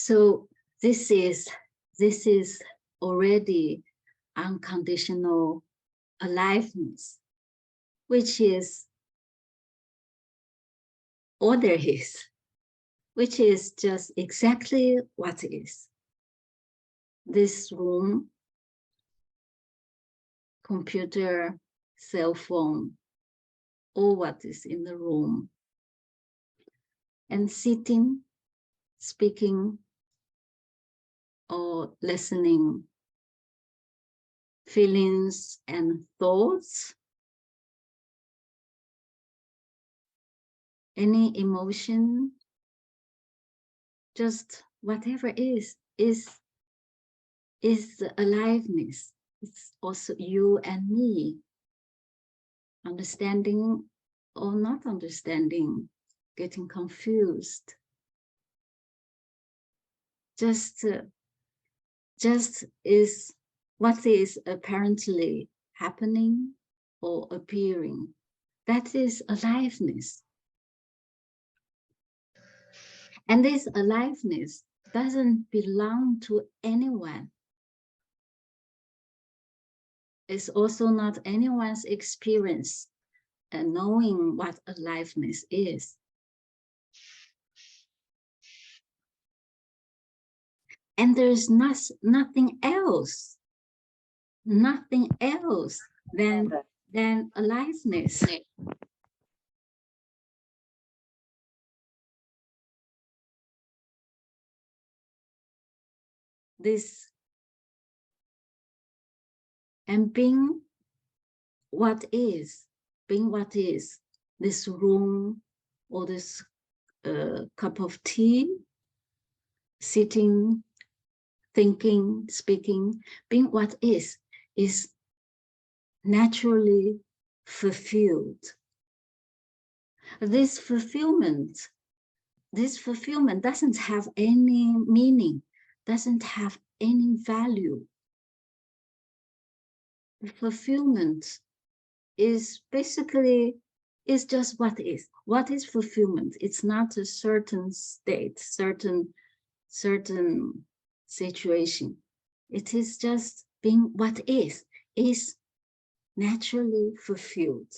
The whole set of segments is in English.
So this is already unconditional aliveness, which is all there is, which is just exactly what is. This room, computer, cell phone, all what is in the room. And sitting, speaking, or listening, feelings and thoughts, any emotion, just whatever is the aliveness. It's also you and me, understanding or not understanding, getting confused. Just is what is apparently happening or appearing. That is aliveness. And this aliveness doesn't belong to anyone. It's also not anyone's experience and knowing what aliveness is. And there's nothing else than aliveness. This and being what is, this room or this cup of tea, sitting, thinking, speaking, being what is naturally fulfilled. This fulfillment doesn't have any meaning, doesn't have any value. The fulfillment is basically just what is. What is fulfillment? It's not a certain state, certain situation. It is just being what is naturally fulfilled.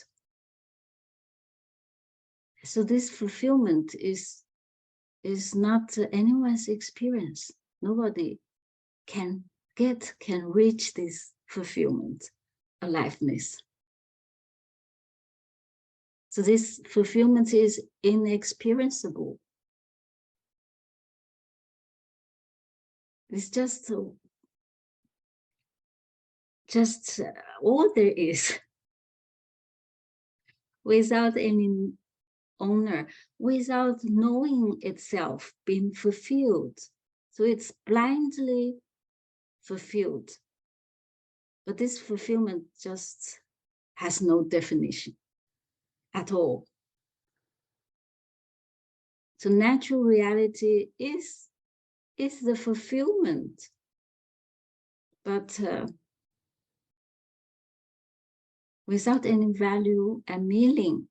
So this fulfillment is not anyone's experience. Nobody can reach this fulfillment, aliveness. So this fulfillment is inexperienceable. It's just all there is, without any owner, without knowing itself being fulfilled. So it's blindly fulfilled. But this fulfillment just has no definition at all. So natural reality is the fulfillment, but without any value and meaning.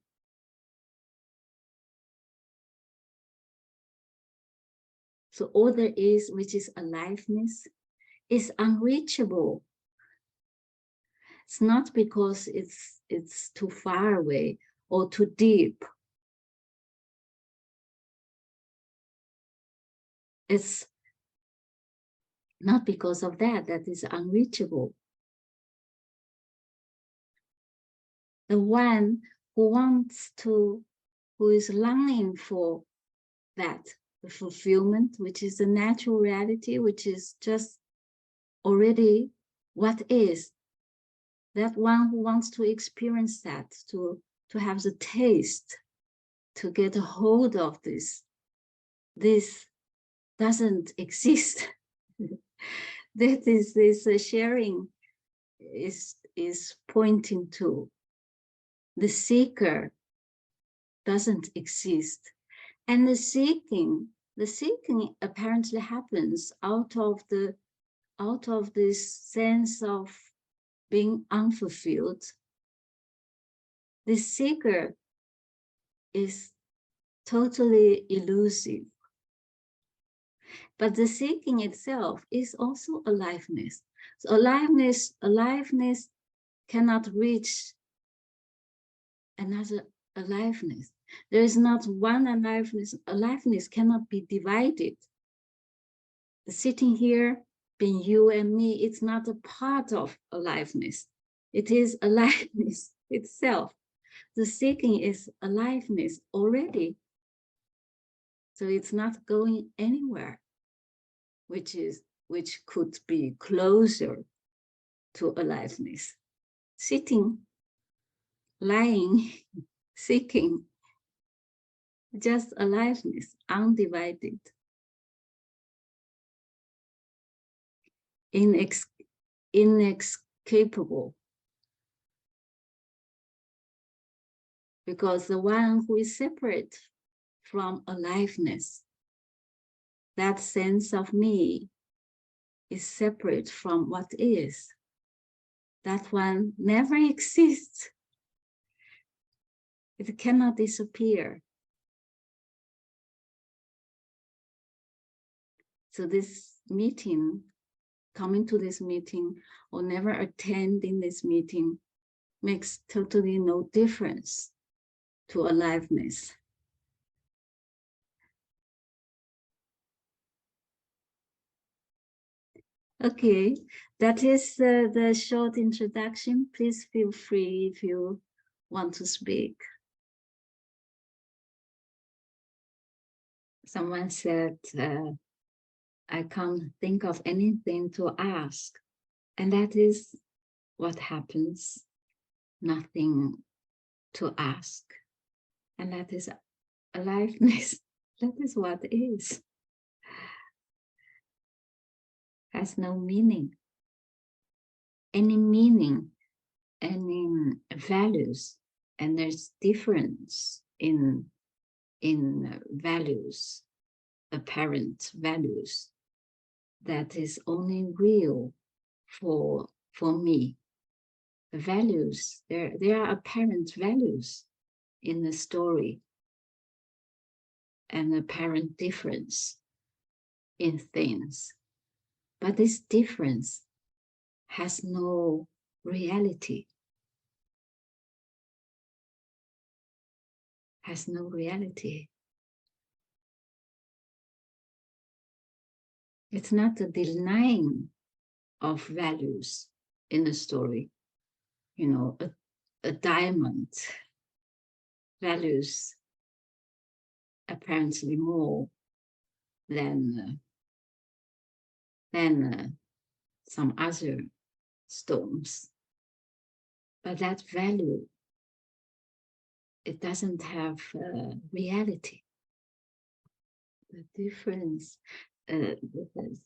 So all there is, which is aliveness, is unreachable. It's not because it's too far away or too deep. It's not because of that is unreachable. The one who is longing for that, the fulfillment, which is the natural reality, which is just already what is, that one who wants to experience that, to have the taste, to get a hold of this doesn't exist. That is this sharing is pointing to. The seeker doesn't exist. And the seeking apparently happens out of this sense of being unfulfilled. The seeker is totally elusive. But the seeking itself is also aliveness. So aliveness cannot reach another aliveness. There is not one aliveness. Aliveness cannot be divided. Sitting here, being you and me, it's not a part of aliveness. It is aliveness itself. The seeking is aliveness already. So it's not going anywhere, which could be closer to aliveness. Sitting, lying, seeking, just aliveness, undivided, inexcapable. Because the one who is separate from aliveness, that sense of me is separate from what is. That one never exists. It cannot disappear. So this meeting, coming to this meeting or never attending this meeting makes totally no difference to aliveness. Okay, that is the short introduction. Please feel free if you want to speak. Someone said, I can't think of anything to ask. And that is what happens. Nothing to ask. And that is aliveness. That is what is. Has no meaning. Any meaning, any values. And there's difference in values, apparent values. That is only real for me. The values, there are apparent values in the story, and apparent difference in things. But this difference has no reality. Has no reality. It's not a denying of values in the story. You know, a diamond values apparently more than some other stones. But that value, it doesn't have reality. The difference,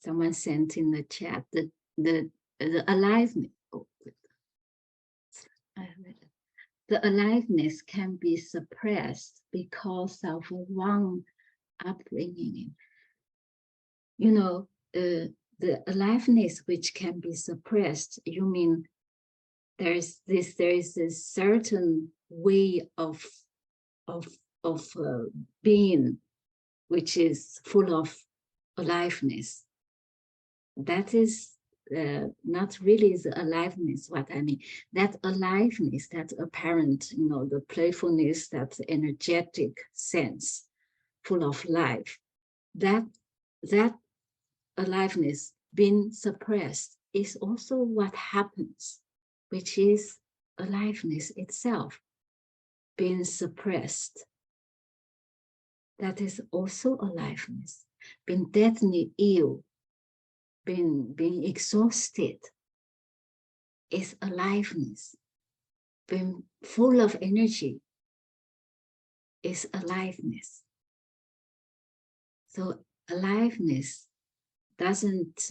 someone sent in the chat, the aliveness, the aliveness can be suppressed because of wrong upbringing. You know, the aliveness which can be suppressed, you mean there is a certain way of being which is full of aliveness. That is not really the aliveness, what I mean. That aliveness, that apparent, you know, the playfulness, that energetic sense, full of life, that aliveness being suppressed is also what happens, which is aliveness itself being suppressed. That is also aliveness, being deathly ill, being exhausted is aliveness. Being full of energy is aliveness. So aliveness doesn't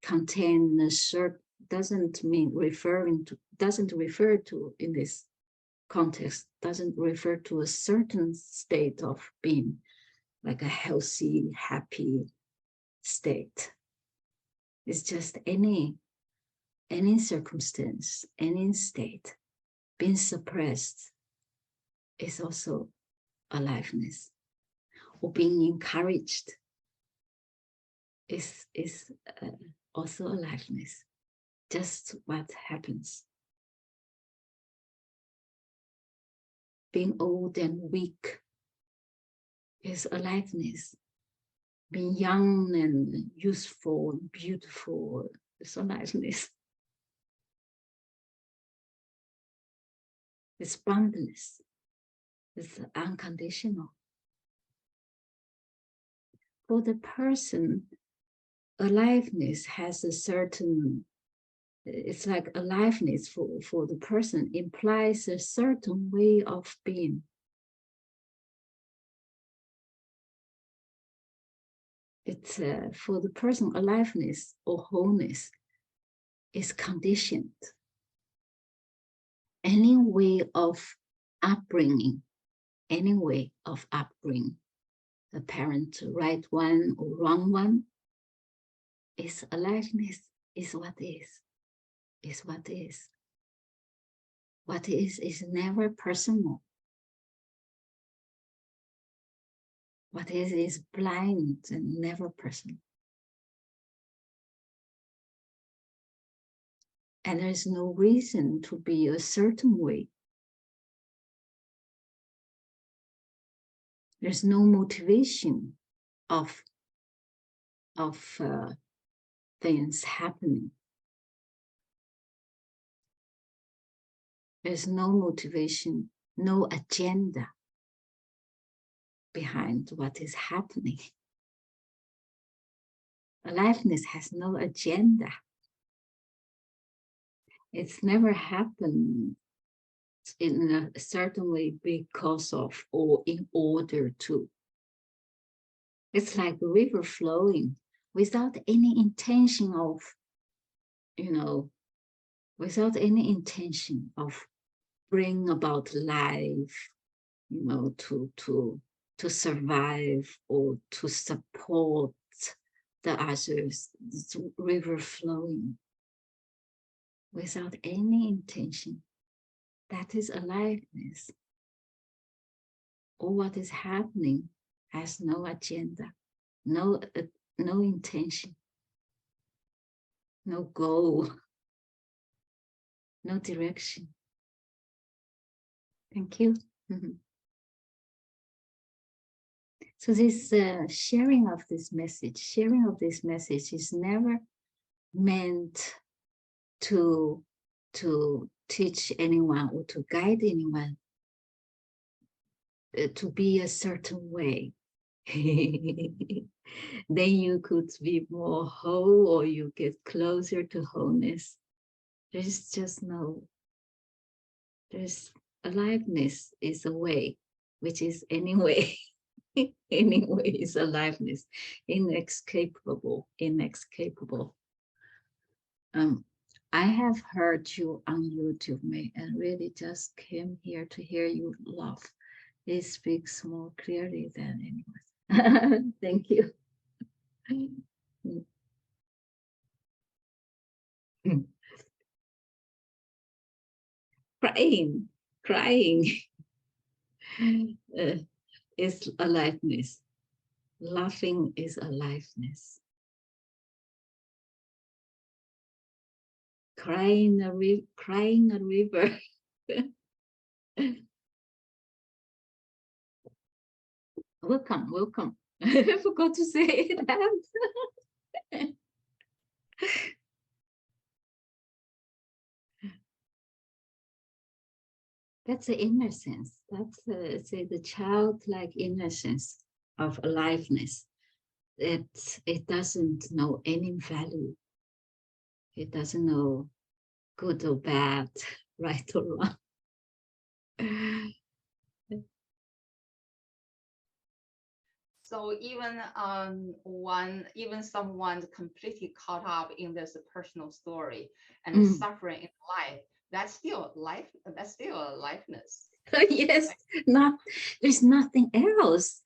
contain a certain, doesn't refer to in this context, doesn't refer to a certain state of being, like a healthy, happy state. It's just any circumstance, any state being suppressed is also aliveness, or being encouraged is also aliveness. Just what happens. Being old and weak is aliveness. Being young and useful and beautiful is aliveness. It's boundless. It's unconditional. For the person, aliveness has a certain, it's like aliveness for the person implies a certain way of being. It's for the person, aliveness or wholeness is conditioned. Any way of upbringing, the parent right one or wrong one, is aliveness, is what is what is. What is never personal. What is blind and never personal. And there's no reason to be a certain way. There's no motivation of things happening. There's no motivation, no agenda behind what is happening. Aliveness has no agenda. It's never happened in a certain way because of or in order to. It's like a river flowing without any intention of, without any intention of bring about life, to survive or to support the others. It's river flowing without any intention. That is aliveness. All what is happening has no agenda, no intention, no goal, no direction. Thank you. So this sharing of this message is never meant to teach anyone or to guide anyone to be a certain way. Then you could be more whole or you get closer to wholeness. There's just there's aliveness is a way, which is anyway. Anyway is aliveness, inescapable. I have heard you on YouTube, Mei, and really just came here to hear you laugh. It speaks more clearly than anyone. Thank you. Crying is aliveness. Laughing is aliveness. Crying a river. Welcome. I forgot to say that. That's the innocence. That's the childlike innocence of aliveness. It doesn't know any value. It doesn't know good or bad, right or wrong. So even even someone completely caught up in this personal story and suffering in life, that's still life. That's still aliveness. Yes, there's nothing else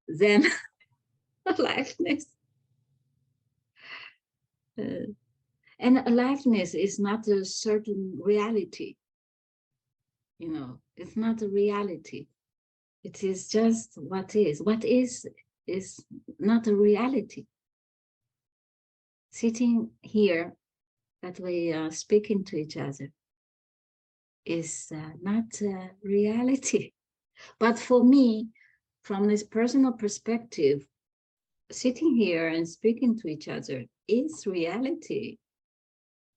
than aliveness. And aliveness is not a certain reality. It's not a reality. It is just what is. What is not a reality. sitting here that we are speaking to each other is not reality. But for me, from this personal perspective, sitting here and speaking to each other is reality,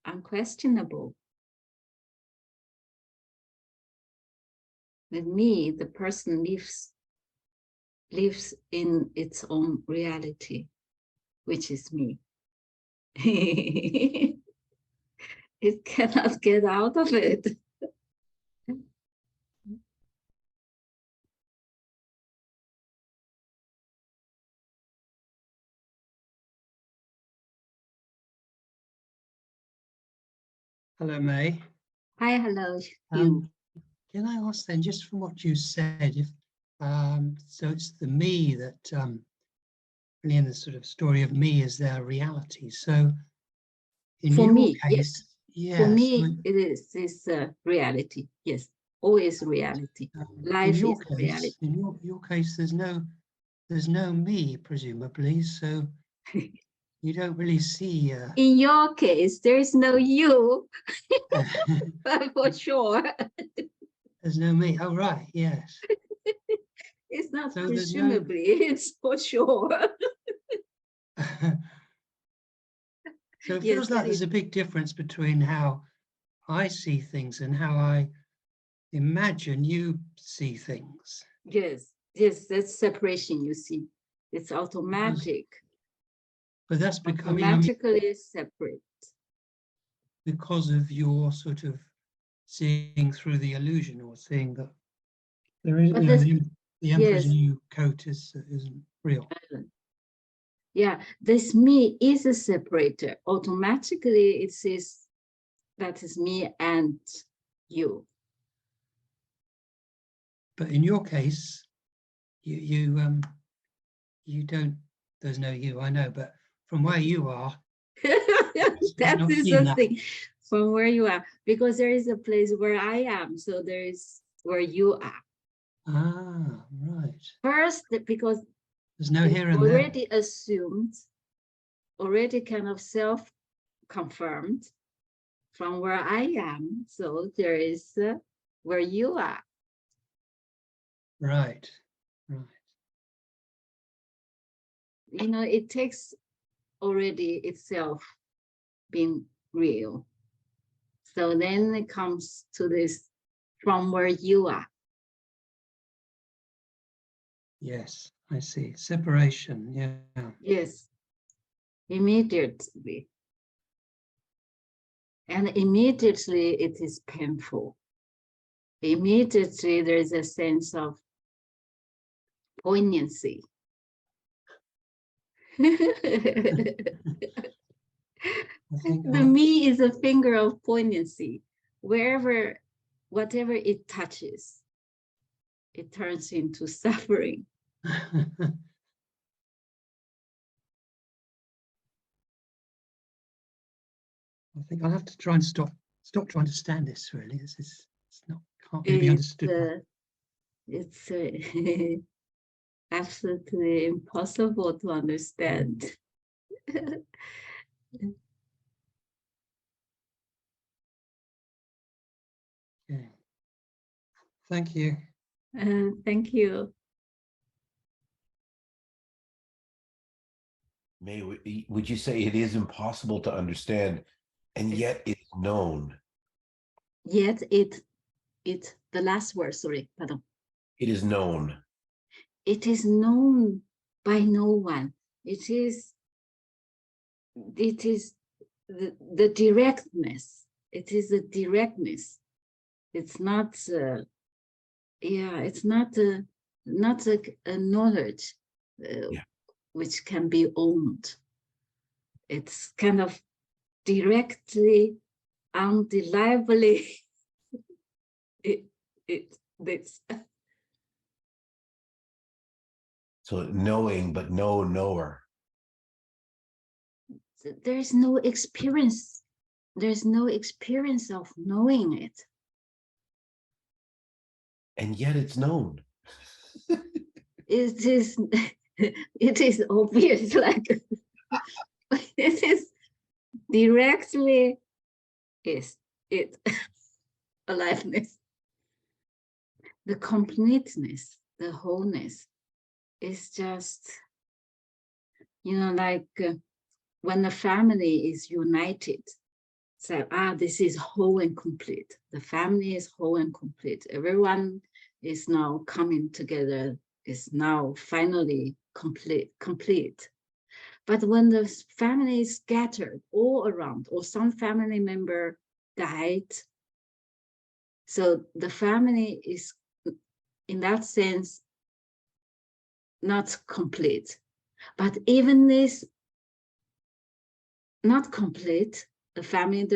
unquestionable. With me, the person lives in its own reality, which is me. It cannot get out of it. Hello, May. Hi, hello, you. Can I ask then, just from what you said, if so it's the me that really in the sort of story of me is their reality. So in For your me, case, yes. For yes, me, it is this reality. Yes, always reality. in Life your is case, reality. in your case, there's no me, presumably. So you don't really see. In your case, there is no you, for sure. There's no me. Oh, right. Yes. It's not So presumably, it's for sure. So it Yes, feels like there's a big difference between how I see things and how I imagine you see things. yes, that's separation, you see. It's automatic. But that's Automatically separate. because of your sort of seeing through the illusion, or seeing that there is, the emperor's new coat isn't real. Yeah, this me is a separator. Automatically, it says that is me and you. But in your case, you don't. There's no you. I know, but from where you are, That is the thing. From where you are, because there is a place where I am, so there is where you are. Ah, right. First, because there's no here and already there. Assumed, already kind of self-confirmed from where I am. So there is where you are. Right, right. You know, it takes already itself being real. So then it comes to this from where you are. Yes, I see. Separation, yeah. Yes, immediately. And immediately it is painful. Immediately there is a sense of poignancy. The me is a finger of poignancy. Wherever, whatever it touches, it turns into suffering. I think I'll have to try and stop trying to understand this. Really, it's not, can't really be understood. It's absolutely impossible to understand. Okay. Thank you. Thank you. May, would you say it is impossible to understand, and yet it's known? Yet the last word, sorry, pardon. It is known. It is known by no one. It is the directness. It is the directness. It's not, it's not a knowledge which can be owned. It's kind of directly, undeniably, this. So knowing, but no knower. There's no experience. There's no experience of knowing it. And yet it's known. It is obvious, like it is directly is it. Aliveness. The completeness, the wholeness is just, like when the family is united. So, this is whole and complete. The family is whole and complete. Everyone is now coming together, is now finally complete. But when the family is scattered all around, or some family member died, so the family is, in that sense, not complete. But even this not complete, the family,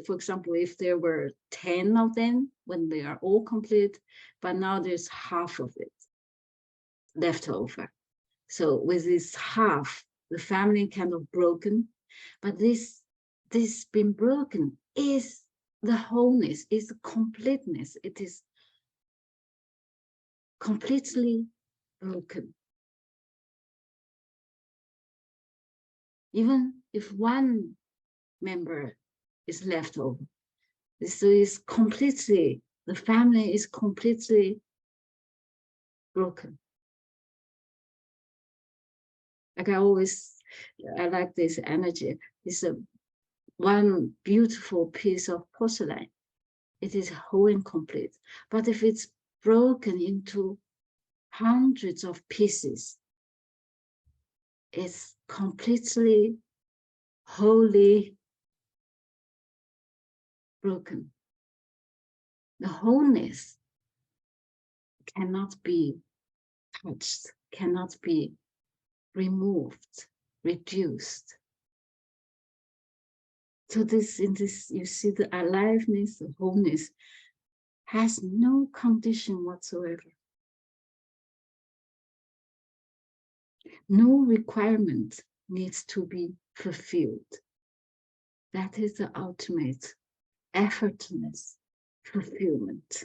for example, if there were 10 of them, when they are all complete, but now there's half of it left over. So with this half, the family kind of broken, but this being broken is the wholeness, is the completeness. It is completely broken. Even if one member is left over, this is completely, the family is completely broken. Like I like this energy. It's one beautiful piece of porcelain. It is whole and complete. But if it's broken into hundreds of pieces, it's completely, wholly broken. The wholeness cannot be touched, cannot be removed, reduced. So in this, you see the aliveness, the wholeness has no condition whatsoever. No requirement needs to be fulfilled. That is the ultimate effortless fulfillment.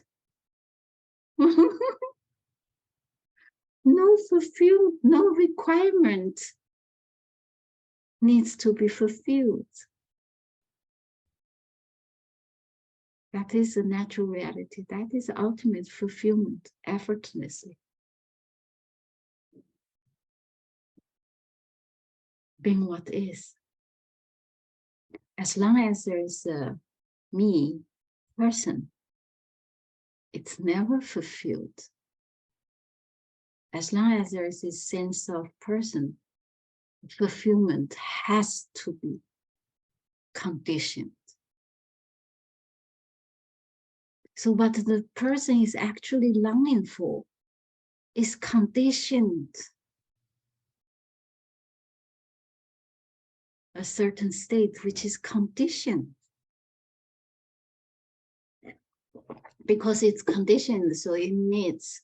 No requirement needs to be fulfilled. That is the natural reality. That is the ultimate fulfillment, effortlessly. Being what is. As long as there is a me, person, it's never fulfilled. As long as there is this sense of person, fulfillment has to be conditioned. So what the person is actually longing for is conditioned. A certain state which is conditioned. Because it's conditioned, so it needs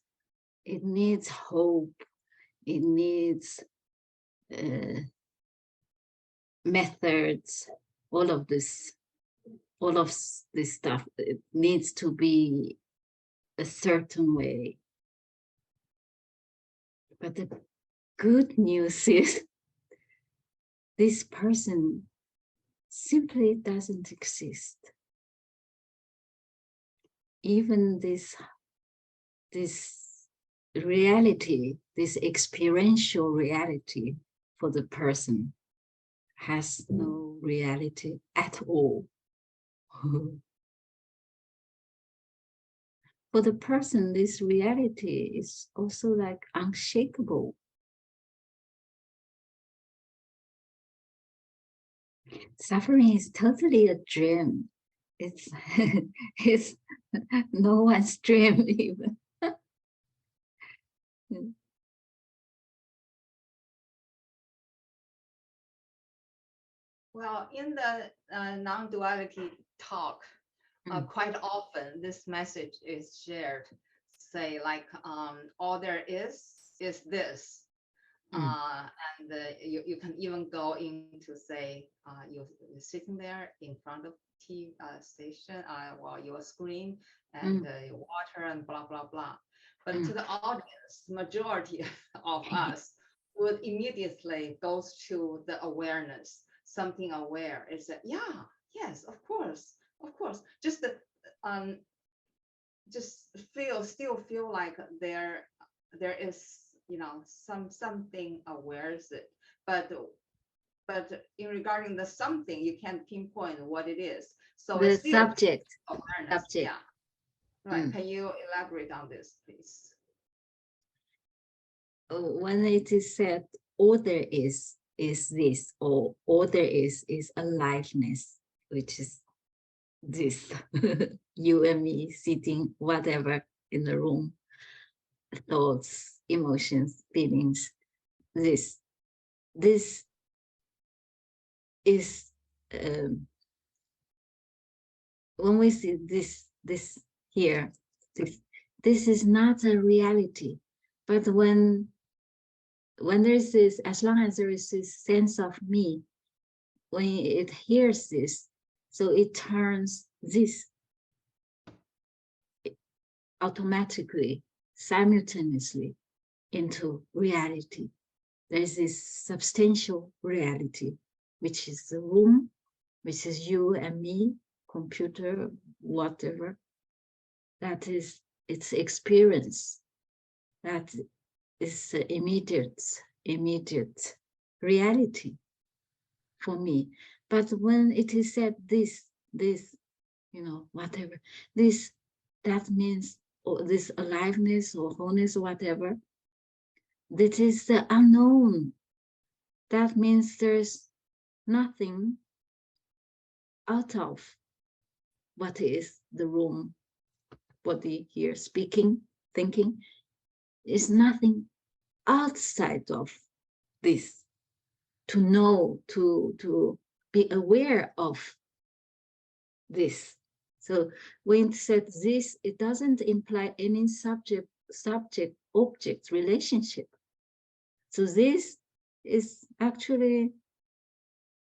hope, it needs methods, all of this stuff. It needs to be a certain way. But the good news is this person simply doesn't exist. Even this reality, this experiential reality for the person has no reality at all. For the person, this reality is also like unshakable. Suffering is totally a dream. It's it's no one's dream even. Well, in the non-duality talk, quite often this message is shared. Say like, all there is this. And you can even go into say, you're sitting there in front of TV station while your screen and water and blah, blah, blah. But to the audience, majority of us would immediately goes to the awareness. something aware. It's that, yeah, yes, of course, of course. Just still feel like there is, you know, something aware, but in regarding the something, you can't pinpoint what it is. So The it's still subject. awareness. Subject. Yeah. Right. Can you elaborate on this, please? When it is said order is this, or order is aliveness, which is this, you and me sitting whatever in the room, thoughts, emotions, feelings, this is when we see this here, this is not a reality. But when there's this, as long as there is this sense of me, when it hears this, so it turns this automatically, simultaneously into reality. There's this substantial reality, which is the room, which is you and me, computer, whatever. That is its experience. That is immediate reality for me. But when it is said this, you know, whatever, this, that means, or this aliveness or wholeness or whatever, that is the unknown. That means there's nothing out of what is the room, body here, speaking, thinking, is nothing outside of this. To know, to be aware of this. So when it said this, it doesn't imply any subject-object relationship. So this is actually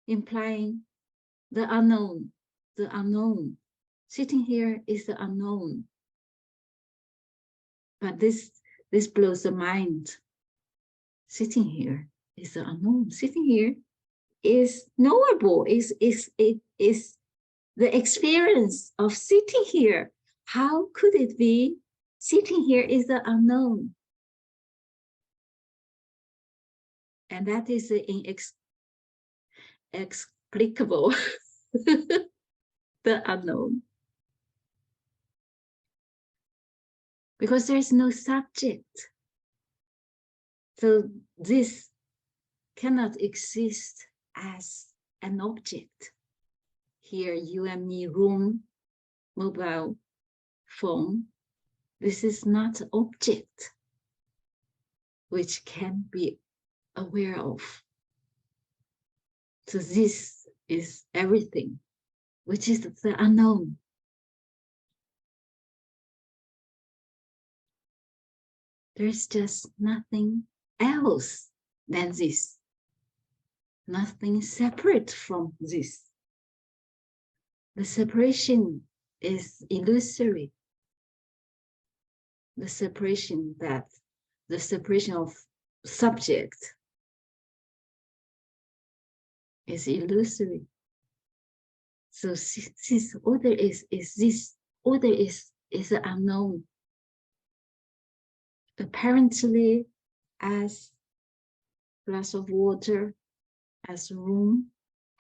implying the unknown, the unknown. Sitting here is the unknown. But this blows the mind. Sitting here is the unknown. Sitting here is knowable, is the experience of sitting here. How could it be sitting here is the unknown? And that is inexplicable, the unknown. Because there's no subject. So this cannot exist as an object. Here, you and me, room, mobile phone, this is not an object which can be aware of. So this is everything, which is the unknown. There's just nothing else than this. Nothing separate from this. The separation is illusory. The separation of subject is illusory. So this order is this order is the unknown. Apparently, as glass of water, as room,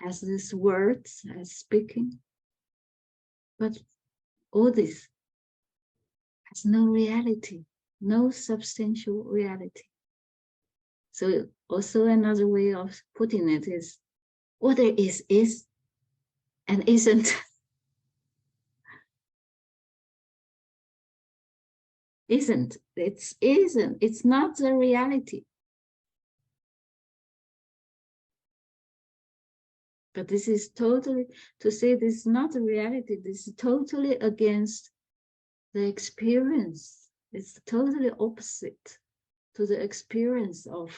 as these words, as speaking. But all this has no reality, no substantial reality. So also another way of putting it is, order is and isn't. Isn't. It's not the reality. But this is totally, to say this is not a reality, this is totally against the experience. It's totally opposite to the experience of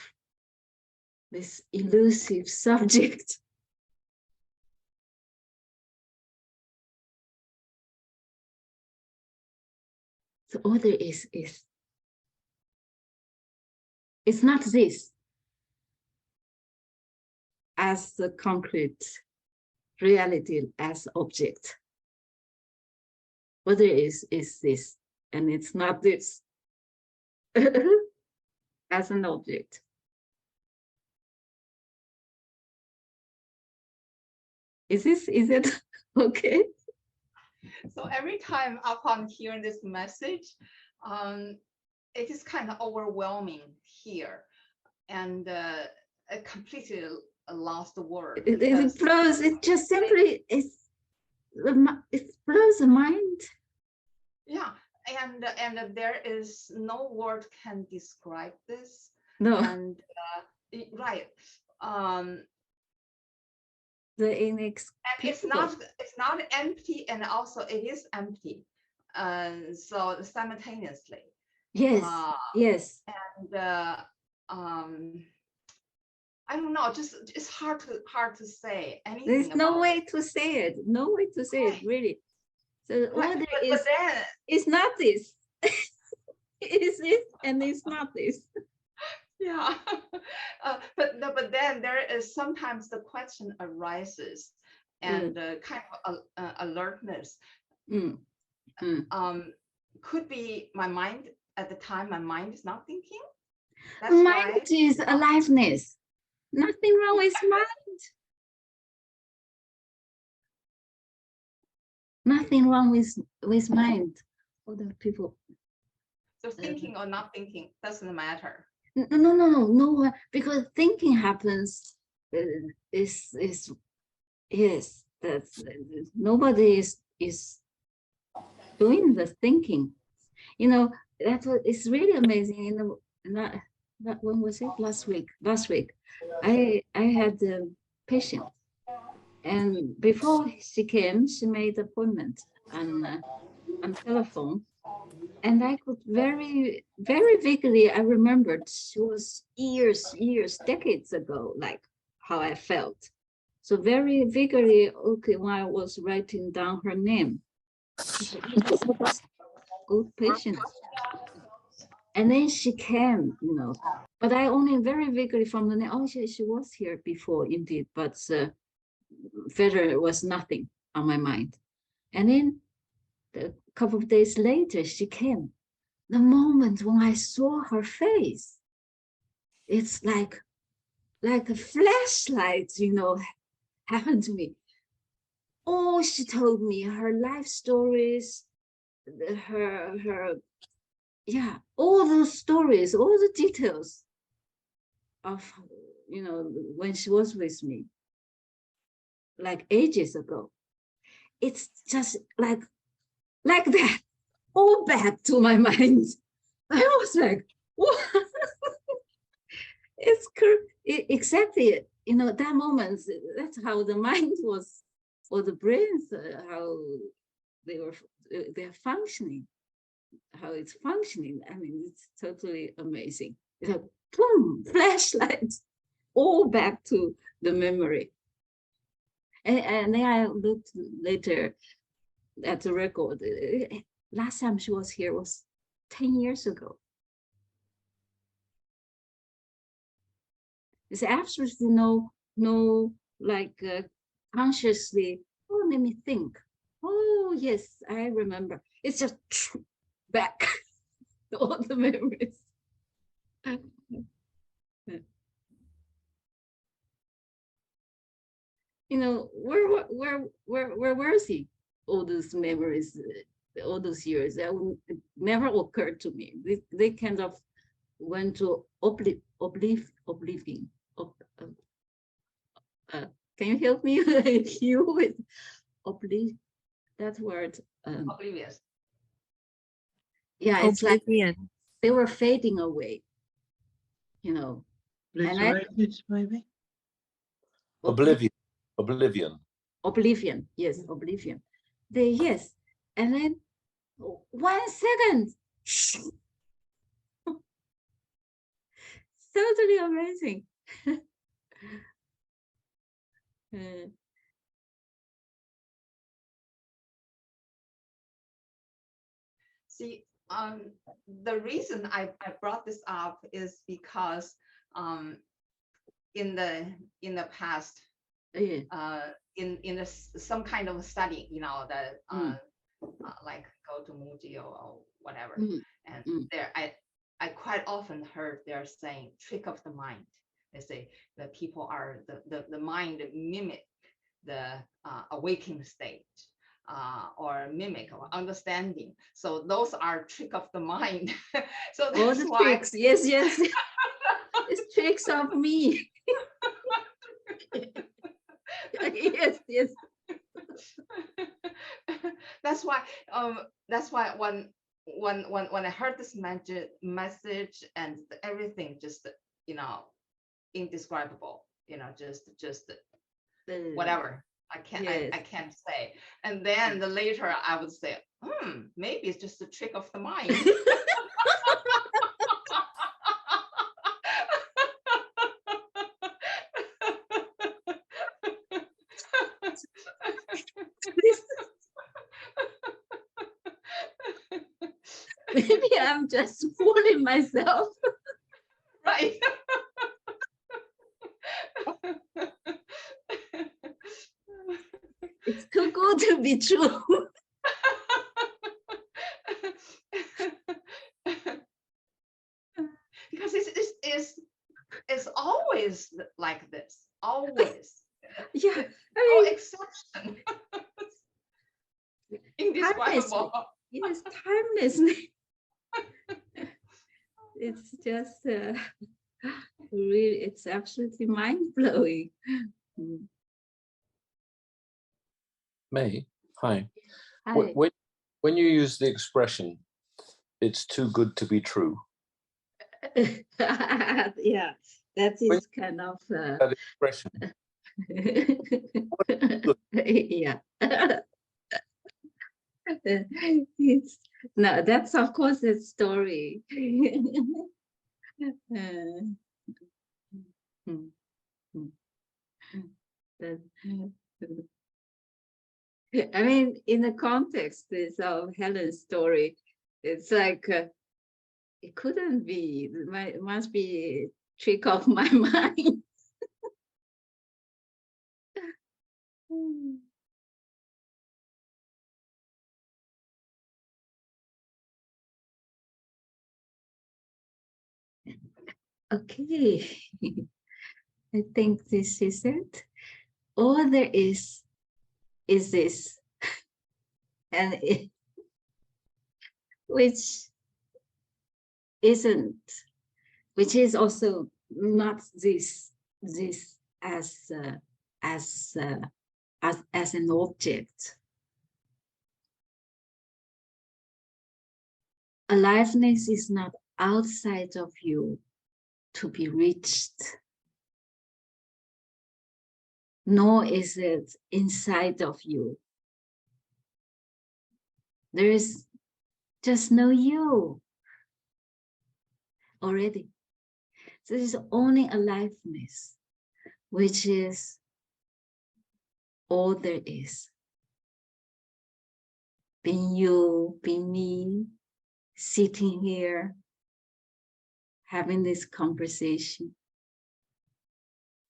this elusive subject. So order is. It's not this. as the concrete reality as object. Whether is this and it's not this as an object. Is it okay? So every time upon hearing this message, it is kind of overwhelming here, and I completely lost the word. It blows. It just simply it blows the mind. Yeah, and there is no word can describe this. No, And right. the And it's not empty, and also it is empty. So simultaneously. Yes, yes. And I don't know, just it's hard to say anything. There's no about way it. to say it. No way to say it, really. So all Right, there but is then it's not this. It is this and it's not this. yeah. But then there is sometimes the question arises, and kind of alertness. Mm, mm. Could be my mind at the time. My mind is not thinking. That's Mind why. is aliveness. Nothing wrong with mind. Nothing wrong with mind. Other people. So thinking or not thinking doesn't matter. No, because thinking happens. Is yes. That's nobody is doing the thinking. You know, that's what it's really amazing. You know, when was it? Last week. I had a patient, and before she came, she made appointment on telephone, and I could very vividly. I remembered she was years, decades ago, like how I felt. So very vividly, okay, when I was writing down her name, good patient. And then she came, you know, but I only very vaguely from the name. Oh, she was here before, indeed, but further was nothing on my mind. And then a couple of days later, she came. The moment when I saw her face, it's like a flashlight, you know, happened to me. Oh, she told me her life stories, her yeah, all those stories, all the details of, you know, when she was with me, like ages ago. It's just like that, all back to my mind. I was like, what? It's exactly, you know, that moment. That's how the mind was, or the brains, how they're functioning, how it's functioning. I mean, it's totally amazing. It's like boom, flashlight, all back to the memory. And then I looked later at the record. Last time she was here was 10 years ago. There's absolutely no like consciously, oh, let me think. Oh, yes, I remember. It's just back to all the memories. You know, where was he? All those memories, all those years, that never occurred to me. They kind of went to oblivion. Can you help me, Hugh, with oblivion? That word. Oblivious. Yeah, it's like Oblivion. they were fading away. You know, Obliterated, maybe. Oblivion. Oblivion. Oblivion. Yes, oblivion. Yes, and then 1 second. Totally amazing. See, the reason I brought this up is because in the past, Yeah. in some kind of study, you know, that like go to Muji or whatever, and there I quite often heard they're saying trick of the mind. They say that people are the mind mimic the awakening state, or mimic or understanding. So those are trick of the mind. So All that's the why. tricks, yes. It's tricks of me. Yes. That's why when I heard this message and everything, just, you know, indescribable, you know, just whatever. I can't say. And then later I would say, maybe it's just a trick of the mind. Maybe I'm just fooling myself. Right. It's too good to be true. Because it's always like this, always. Yeah, No exception. Indescribable. Yes, timeless. It's just really, it's absolutely mind-blowing. Mei, hi. Hi. When you use the expression, it's too good to be true. Yeah, that is kind of That expression. yeah. No, that's of course a story. I mean, in the context of Helen's story, it's like it couldn't be. It must be a trick of my mind. Okay, I think this is it. All there is this, and which is also not this as an object. Aliveness is not outside of you to be reached, nor is it inside of you. There is just no you already. This is only aliveness, which is all there is. Being you, being me, sitting here, having this conversation,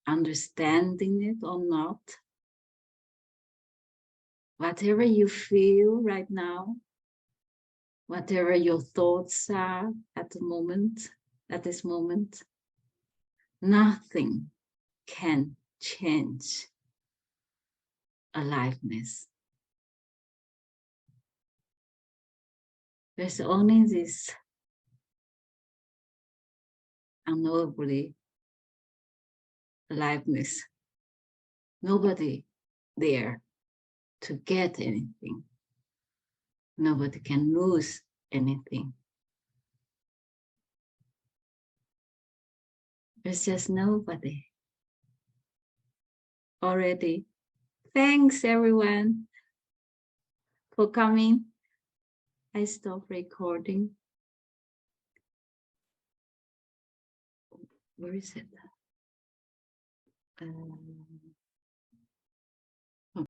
understanding it or not. Whatever you feel right now, whatever your thoughts are at this moment, nothing can change aliveness. There's only this unknowably aliveness. Nobody there to get anything. Nobody can lose anything. There's just nobody already. Thanks everyone for coming. I stop recording. Where is it?